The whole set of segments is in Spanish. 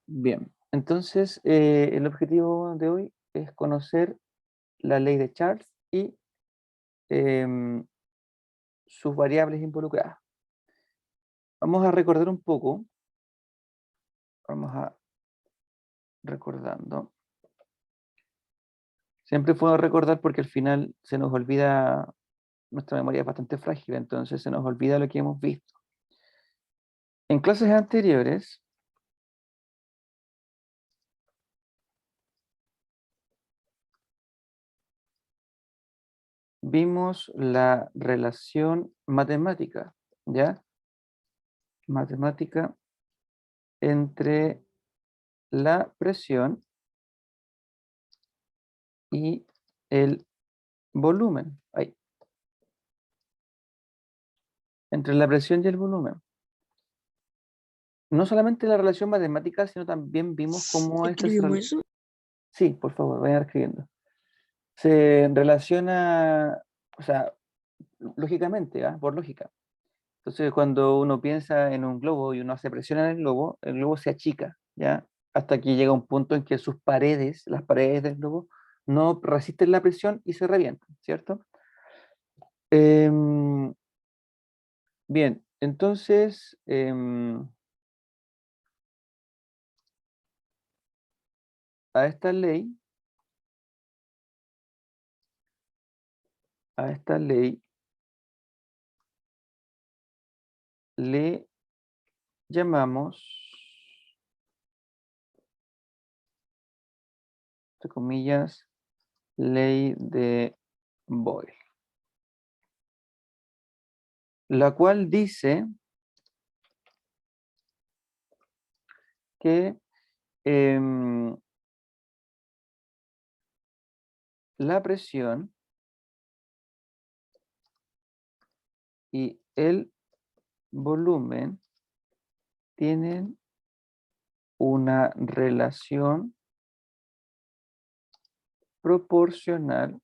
Bien, entonces el objetivo de hoy es conocer la ley de Charles y em, sus variables involucradas. Vamos a recordar un poco, vamos a recordando. Siempre puedo recordar porque al final se nos olvida, nuestra memoria es bastante frágil, entonces se nos olvida lo que hemos visto. En clases anteriores vimos la relación matemática, ¿ya? Matemática entre la presión y el volumen. Ahí, entre la presión y el volumen. No solamente la relación matemática, sino también vimos cómo esta se ¿Escribimos eso? sí, por favor, vayan escribiendo. Se relaciona, o sea, lógicamente, ¿ah? Por lógica. Entonces, cuando uno piensa en un globo y uno hace presión en el globo se achica, ¿ya? Hasta que llega un punto en que sus paredes, las paredes del globo, no resisten la presión y se revientan, ¿cierto? Em, bien, entonces, a esta ley, a esta ley le llamamos, entre comillas, ley de Boyle, la cual dice que em, la presión y el volumen tienen una relación proporcional,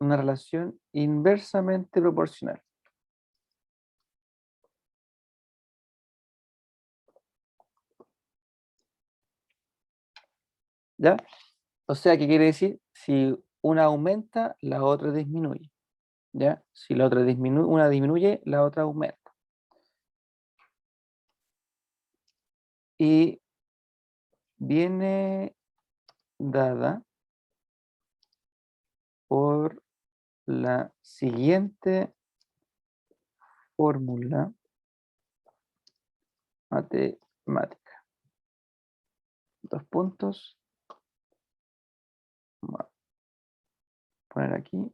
una relación inversamente proporcional. ¿Ya? O sea, ¿qué quiere decir? Si una aumenta, la otra disminuye. ¿Ya? Si la otra disminuye, una disminuye, la otra aumenta. Y viene dada por la siguiente fórmula matemática. Dos puntos. Vamos a poner aquí.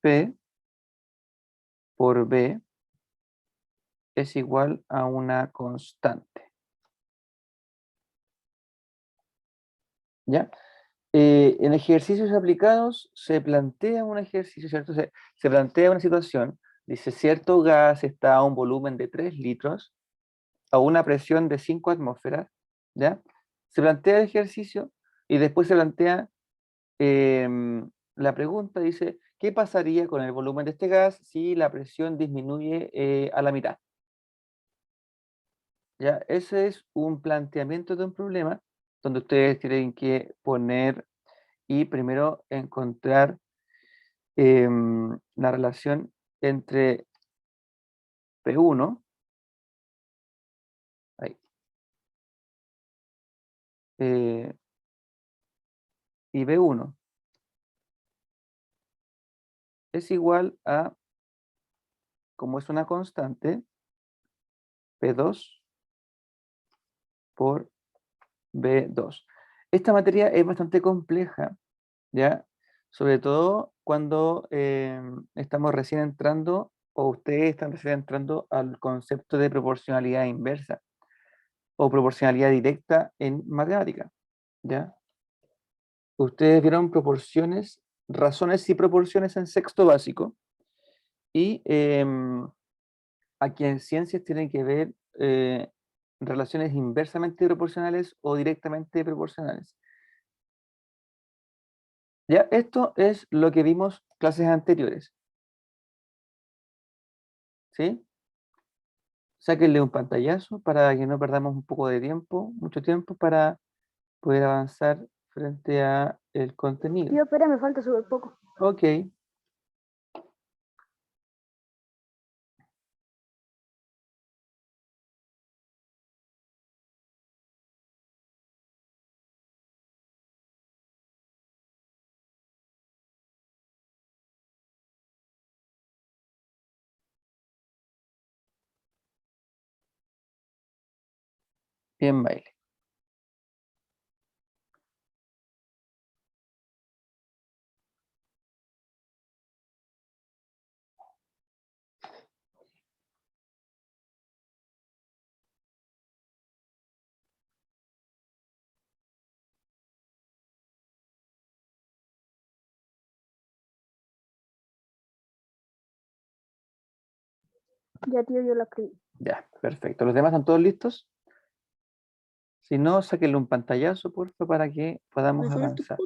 P por B es igual a una constante. ¿Ya? En ejercicios aplicados se plantea un ejercicio, ¿cierto? Se plantea una situación, dice, cierto gas está a un volumen de 3 litros, a una presión de 5 atmósferas, ¿ya? Se plantea el ejercicio y después se plantea la pregunta, dice, ¿qué pasaría con el volumen de este gas si la presión disminuye a la mitad? ¿Ya? Ese es un planteamiento de un problema donde ustedes tienen que poner y primero encontrar la relación entre P1 ahí, eh, y B1 es igual a, como es una constante, P2 por B2. Esta materia es bastante compleja, ¿ya? Sobre todo cuando estamos recién entrando o ustedes están recién entrando al concepto de proporcionalidad inversa o proporcionalidad directa en matemática, ¿ya? Ustedes vieron proporciones, razones y proporciones en sexto básico y aquí en ciencias tienen que ver relaciones inversamente proporcionales o directamente proporcionales. Ya, esto es lo que vimos clases anteriores. ¿Sí? Sáquenle un pantallazo para que no perdamos un poco de tiempo, mucho tiempo, para poder avanzar frente a el contenido. Tío, espera, me falta súper poco. Ok. Bien, baile. Ya, tío, yo la escribí. Ya, perfecto. ¿Los demás están todos listos? Si no, sáquenle un pantallazo, por favor, para que podamos avanzar.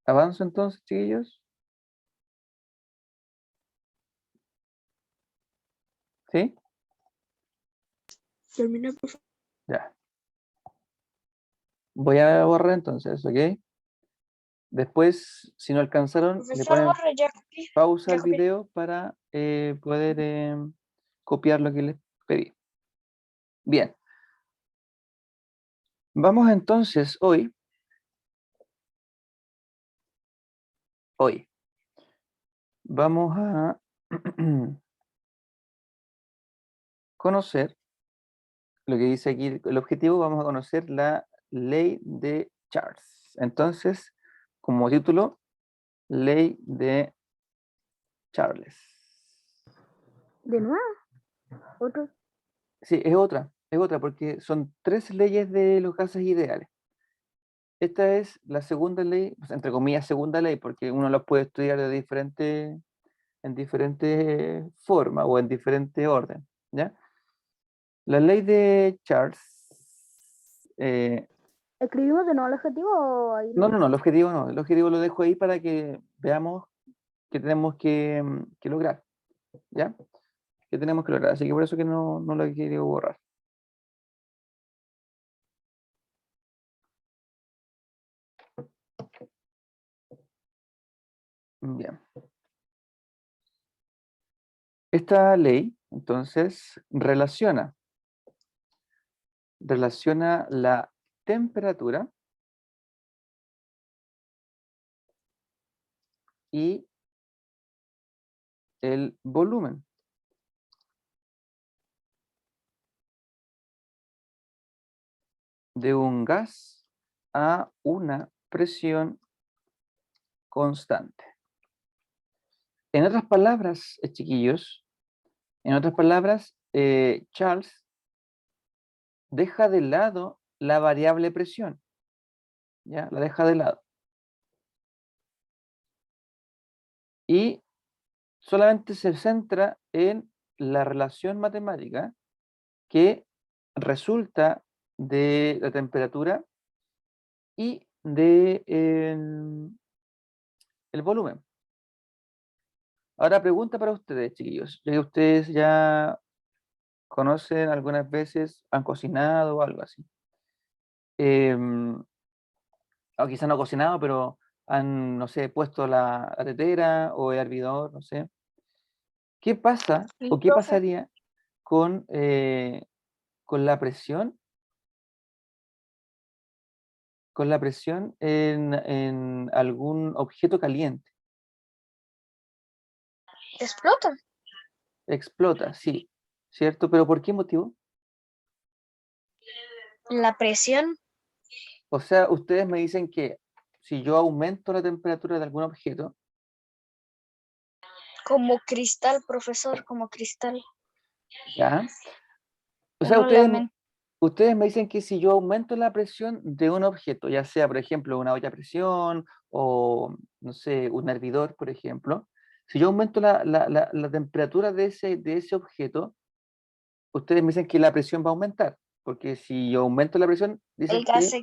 ¿Avanzo entonces, chiquillos? ¿Sí? Termina, por favor. Ya. Voy a borrar entonces, ¿ok? Después, si no alcanzaron, le Profesor, ponen borre, ya copié. pausa Ya al copié. video para poder copiar lo que les pedí. Bien. Vamos entonces hoy, vamos a conocer lo que dice aquí el objetivo, vamos a conocer la ley de Charles. Entonces, como título, ley de Charles. ¿De nuevo? ¿Otro? Sí, es otra, porque son tres leyes de los gases ideales. Esta es la segunda ley, pues, entre comillas, segunda ley, porque uno la puede estudiar en diferentes formas o en diferente orden, ¿ya? La ley de Charles, eh, ¿Escribimos de nuevo el objetivo o ahí no, no? no, no, el objetivo lo dejo ahí para que veamos qué tenemos que lograr, ¿ya? ¿Qué tenemos que lograr? Así que por eso que no lo he querido borrar. Bien. Esta ley, entonces, relaciona la temperatura y el volumen de un gas a una presión constante. En otras palabras, chiquillos, en otras palabras, Charles deja de lado la variable presión, ¿ya? La deja de lado. Y solamente se centra en la relación matemática que resulta de la temperatura y de el volumen. Ahora pregunta para ustedes, chiquillos, ya que ustedes ya conocen algunas veces, han cocinado o algo así. Em, o quizás no cocinado, pero han, no sé, puesto la tetera o el hervidor, no sé. ¿Qué pasa Sí, o qué profe. pasaría con la presión? Con la presión en algún objeto caliente. ¿Explota? Explota, sí, ¿cierto? ¿Pero por qué motivo? La presión, O sea, ustedes me dicen que si yo aumento la temperatura de algún objeto, como cristal, profesor, como cristal. ¿ya? O sea, Uno le aumenta. ustedes me dicen que si yo aumento la presión de un objeto, ya sea, por ejemplo, una olla a presión o, no sé, un hervidor, por ejemplo, si yo aumento la temperatura de ese objeto, ustedes me dicen que la presión va a aumentar, porque si yo aumento la presión, dicen que explota.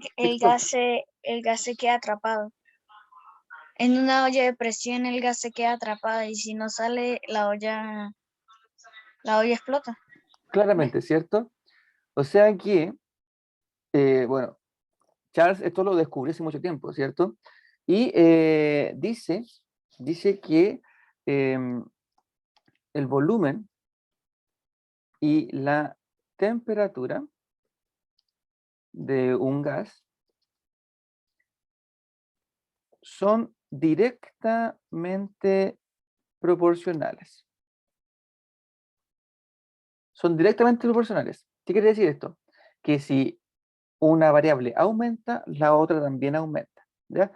El gas se queda atrapado. En una olla de presión el gas se queda atrapado y si no sale la olla explota. Claramente, ¿cierto? O sea que, bueno, Charles esto lo descubrió hace mucho tiempo, ¿cierto? Y dice que el volumen y la temperatura de un gas son directamente proporcionales. Son directamente proporcionales. ¿Qué quiere decir esto? Que si una variable aumenta, la otra también aumenta, ¿ya?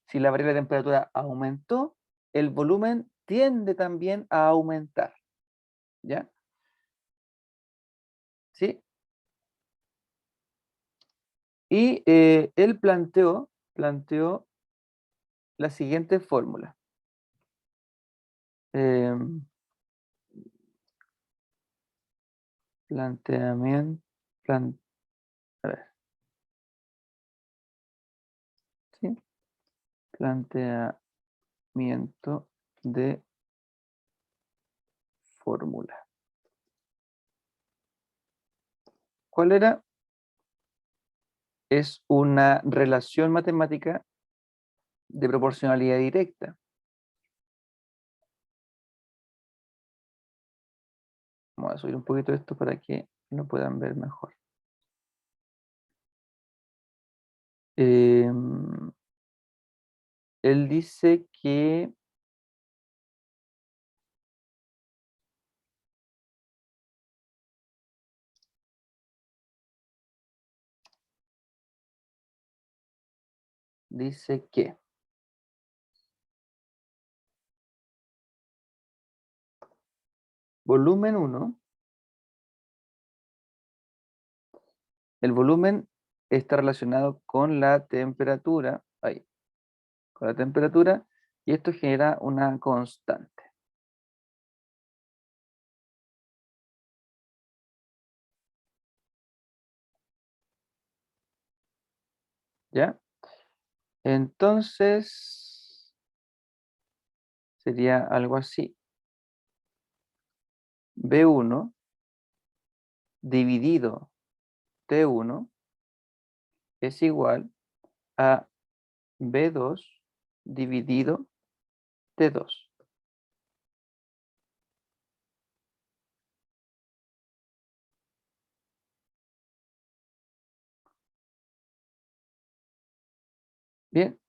Si la variable de temperatura aumentó, el volumen tiende también a aumentar, ¿ya? ¿Sí? Y él planteó la siguiente fórmula. Em, planteamiento, a ver, ¿sí? Planteamiento de fórmula. ¿Cuál era? Es una relación matemática de proporcionalidad directa. Vamos a subir un poquito esto para que lo puedan ver mejor. Él dice que volumen 1, el volumen está relacionado con la temperatura, ahí, con la temperatura, y esto genera una constante. ¿Ya? Entonces, sería algo así. B1 dividido T1 es igual a B2 dividido T2. Bien,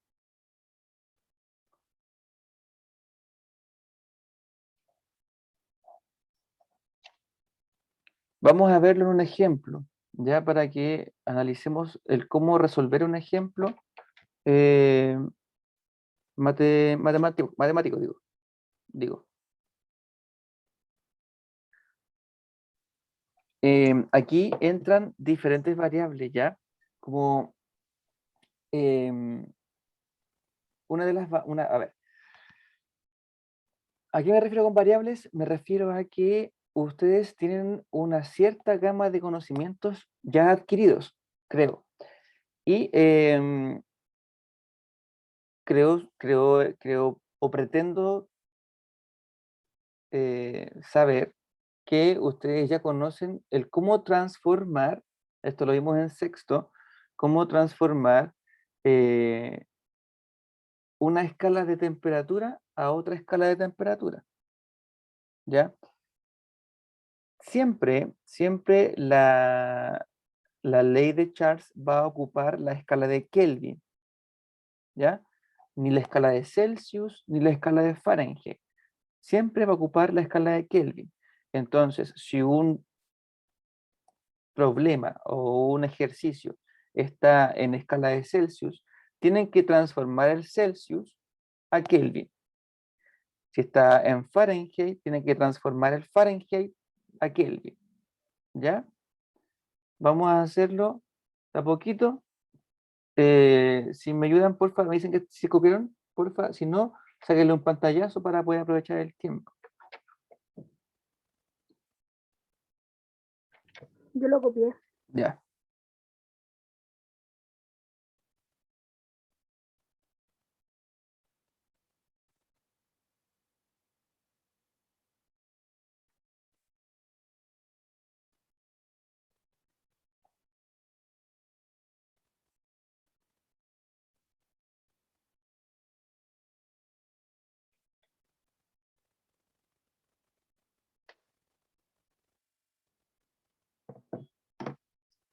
vamos a verlo en un ejemplo, ya para que analicemos el cómo resolver un ejemplo eh, matemático, digo. Aquí entran diferentes variables, ¿ya? Como una de las... a ver, ¿a qué me refiero con variables? Me refiero a que ustedes tienen una cierta gama de conocimientos ya adquiridos, creo. Y creo o pretendo saber que ustedes ya conocen el cómo transformar, esto lo vimos en sexto, cómo transformar una escala de temperatura a otra escala de temperatura, ¿ya? Siempre la ley de Charles va a ocupar la escala de Kelvin, ¿ya? Ni la escala de Celsius, ni la escala de Fahrenheit. Siempre va a ocupar la escala de Kelvin. Entonces, si un problema o un ejercicio está en escala de Celsius, tienen que transformar el Celsius a Kelvin. Si está en Fahrenheit, tienen que transformar el Fahrenheit a Kelvin. ¿Ya? Vamos a hacerlo de a poquito Si me ayudan, porfa, me dicen que si copiaron, porfa, si no, sáquenle un pantallazo para poder aprovechar el tiempo. Yo lo copié. Ya.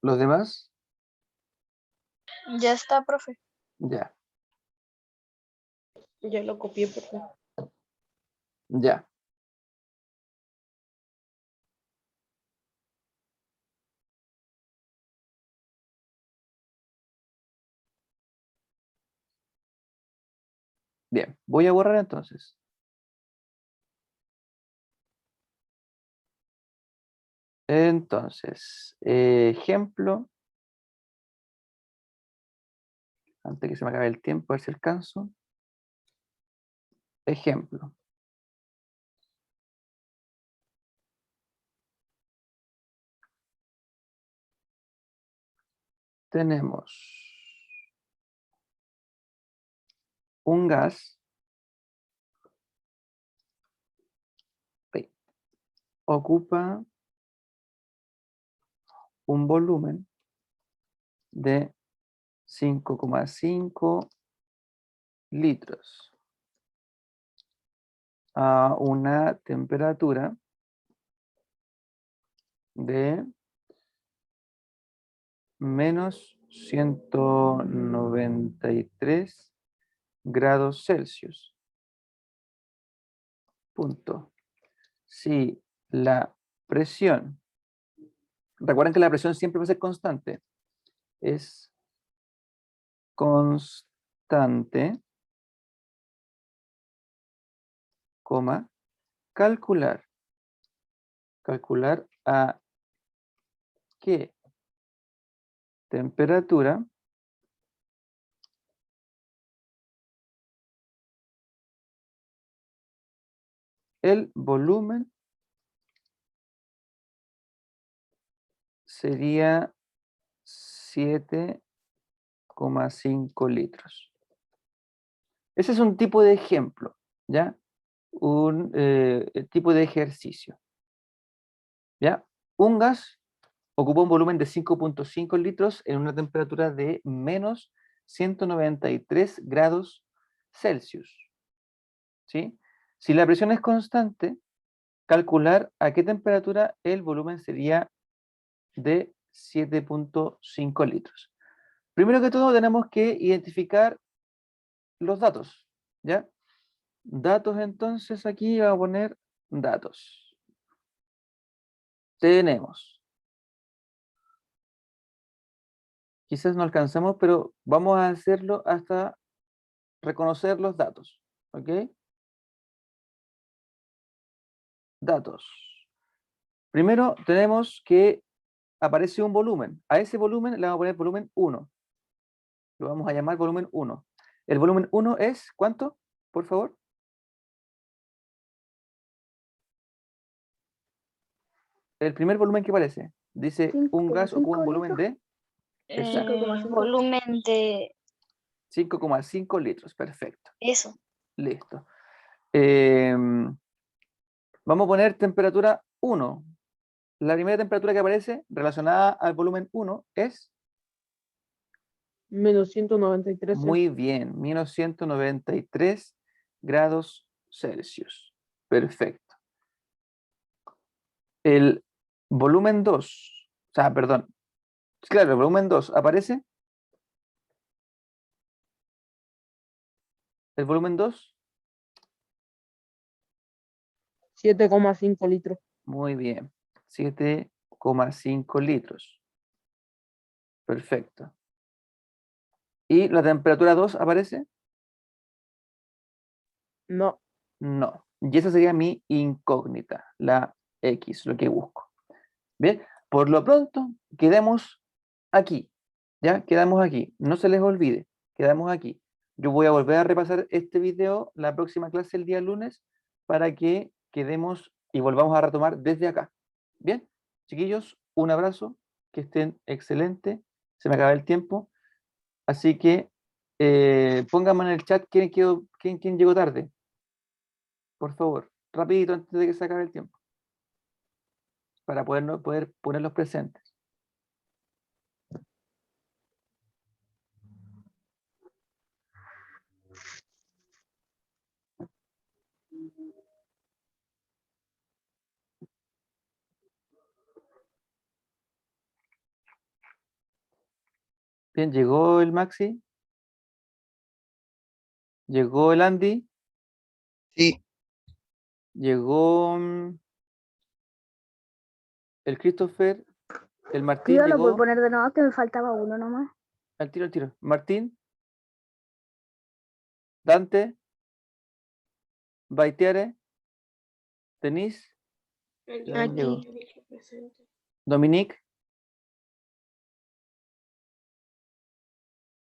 ¿Los demás? Ya está, profe. Ya, Yo lo copié, profe. ya. Bien, voy a borrar entonces. Entonces, ejemplo, antes que se me acabe el tiempo, a ver si alcanzo. Ejemplo. Tenemos un gas que ocupa un volumen de 5,5 litros a una temperatura de menos 193 grados Celsius. Punto. Si la presión, recuerden que la presión siempre va a ser constante, es constante, coma, calcular a qué temperatura el volumen sería 7,5 litros. Ese es un tipo de ejemplo, ¿ya? Un tipo de ejercicio, ¿ya? Un gas ocupa un volumen de 5,5 litros en una temperatura de menos 193 grados Celsius, ¿sí? Si la presión es constante, calcular a qué temperatura el volumen sería de 7,5 litros. Primero que todo tenemos que identificar los datos, ¿ya? Datos, entonces aquí vamos a poner datos. Tenemos. Quizás no alcanzamos, pero vamos a hacerlo hasta reconocer los datos, ¿ok? Datos. Primero tenemos que aparece un volumen. A ese volumen le vamos a poner volumen 1. Lo vamos a llamar volumen 1. El volumen 1 es, ¿cuánto? Por favor. El primer volumen que aparece. Dice, un gas ocupa un volumen de exacto, 5,5. Volumen de 5,5 litros. Perfecto. eso. Listo. Vamos a poner temperatura 1. La primera temperatura que aparece relacionada al volumen 1 es, Menos 193. muy bien, menos 193 grados Celsius. Perfecto. El volumen 2, o sea, perdón, claro, el volumen 2 aparece. El volumen 2, 7,5 litros. muy bien, 7,5 litros. Perfecto. ¿Y la temperatura 2 aparece? No. No. Y esa sería mi incógnita, la X, lo que busco. Bien, por lo pronto, quedemos aquí. Ya, quedamos aquí. No se les olvide, quedamos aquí. Yo voy a volver a repasar este video la próxima clase el día lunes para que quedemos y volvamos a retomar desde acá. Bien, chiquillos, un abrazo, que estén excelente. Se me acaba el tiempo. Así que pónganme en el chat quién llegó tarde. Por favor, rapidito antes de que se acabe el tiempo. Para poder ponerlos presentes. Bien, llegó el Maxi. Llegó el Andy. Sí, Llegó el Christopher. El Martín Tío, ¿lo puedo llegó. poner de nuevo? Que me faltaba uno nomás. Al tiro, al tiro. Martín. Dante. Baitiere. Denise. Aquí. Llegó. Dominique.